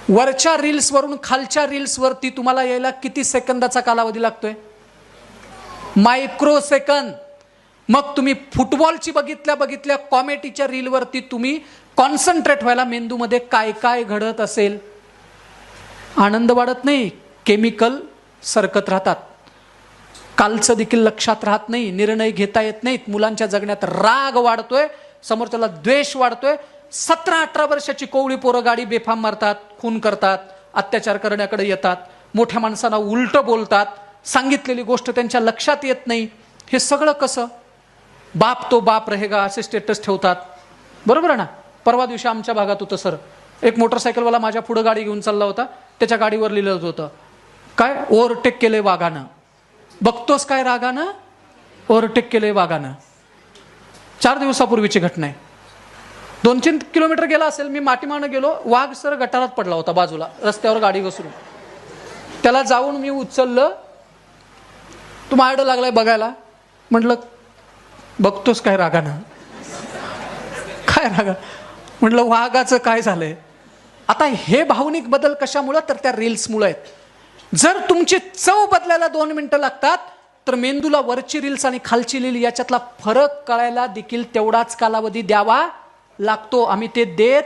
वरच्या रील्स वरून खालच्या रील्स वरती तुम्हाला यायला किती सेकंदाचा कालावधी लागतोय? Micro second. मग तुम्ही फुटबॉलची बघितल्या कॉमेडीच्या रील वरती तुम्ही कॉन्सन्ट्रेट व्हायला मेंदूमध्ये काय काय घडत असेल. आनंद वाढत नाही, केमिकल सरकत राहतात, कालचं देखील लक्षात राहत नाही, निर्णय घेता येत नाहीत, मुलांच्या जगण्यात राग वाढतोय, समोरच्याला द्वेष वाढतोय. 17-18 वर्षाची कोवळी पोरं गाडी बेफाम मारतात, खून करतात, अत्याचार करण्याकडे येतात, मोठ्या माणसांना उलट बोलतात, सांगितलेली गोष्ट त्यांच्या लक्षात येत नाही. हे सगळं कसं? बाप तो बाप रहेगा असे स्टेटस ठेवतात, बरोबर आहे ना? परवा दिवशी आमच्या भागात होतं सर, एक मोटरसायकलवाला माझ्या पुढे गाडी घेऊन चालला होता, त्याच्या गाडीवर लिहिलं होतं काय, ओव्हरटेक केले वाघानं. बघतोस काय रागानं? ओव्हरटेक केले वाघानं. 4 दिवसापूर्वीची घटना आहे. 2-3 किलोमीटर गेला असेल, मी माटीमानं गेलो, वाघ सर गटारात पडला होता बाजूला, रस्त्यावर गाडी घसरून. त्याला जाऊन मी उचललं, तू माझ्याकडे लागलाय बघायला. म्हटलं बघतोस काय रागानं? काय रागा? म्हटलं वाघाचं काय झालंय? आता हे भावनिक बदल कशामुळं? तर त्या रील्समुळे आहेत. जर तुमची चव बदलायला 2 मिनिटं लागतात, तर मेंदूला वरची रील्स आणि खालची रील याच्यातला फरक कळायला देखील तेवढाच कालावधी द्यावा लागतो. आम्ही ते देत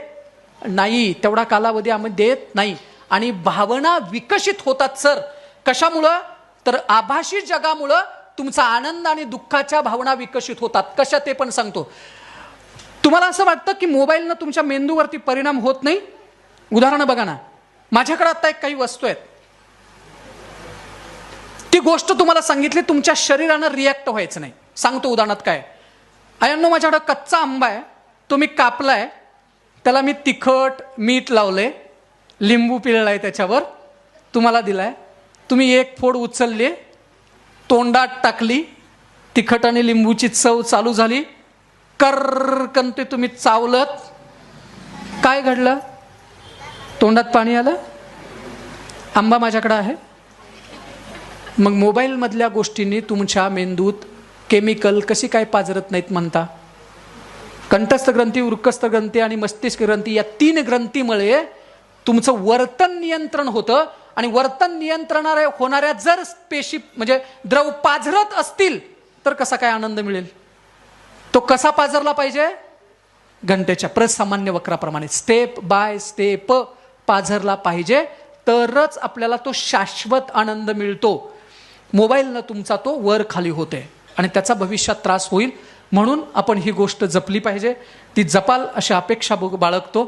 नाही, तेवढा कालावधी आम्ही देत नाही. आणि भावना विकसित होतात सर. कशामुळं? तर आभासी जगामुळं तुमचा आनंद आणि दुःखाच्या भावना विकसित होतात. कशा ते पण सांगतो. तुम्हाला असं वाटतं की मोबाईलनं तुमच्या मेंदूवरती परिणाम होत नाही? उदाहरण बघा ना, माझ्याकडे आता एक काही वस्तू आहेत, ती गोष्ट तुम्हाला सांगितली, तुमच्या शरीरानं रिॲक्ट व्हायचं नाही. सांगतो उदाहरणात काय. आयांनो, माझ्याकडे कच्चा आंबा आहे, तो मी कापलाय, त्याला मी तिखट मीठ लावले, लिंबू पिळलाय त्याच्यावर, तुम्हाला दिलाय. तुम्ही एक फोड उचलली, तोंडात टाकली, तिखट आणि लिंबूची चव चालू झाली, कर्रकन ते तुम्ही चावलत. काय घडलं? तोंडात पाणी आलं. आंबा माझ्याकडे आहे. मग मोबाईलमधल्या गोष्टींनी तुमच्या मेंदूत केमिकल कशी काय पाजरत नाहीत म्हणता? कंठस्थ ग्रंथी, वृक्कस्थ ग्रंथी आणि मस्तिष्क ग्रंथी या 3 ग्रंथीमुळे तुमचं वर्तन नियंत्रण होतं. आणि वर्तन नियंत्रणाऱ्या होणाऱ्या जर पेशी म्हणजे द्रव पाझरत असतील, तर कसा काय आनंद मिळेल? तो कसा पाझरला पाहिजे? घंटेच्या प्रसामान्य वक्राप्रमाणे स्टेप बाय स्टेप पाझरला पाहिजे, तरच आपल्याला तो शाश्वत आनंद मिळतो. मोबाईलनं तुमचा तो वर खाली होते आणि त्याचा भविष्यात त्रास होईल. म्हणून आपण ही गोष्ट जपली पाहिजे. ती जपाल अशी अपेक्षा बाळगतो.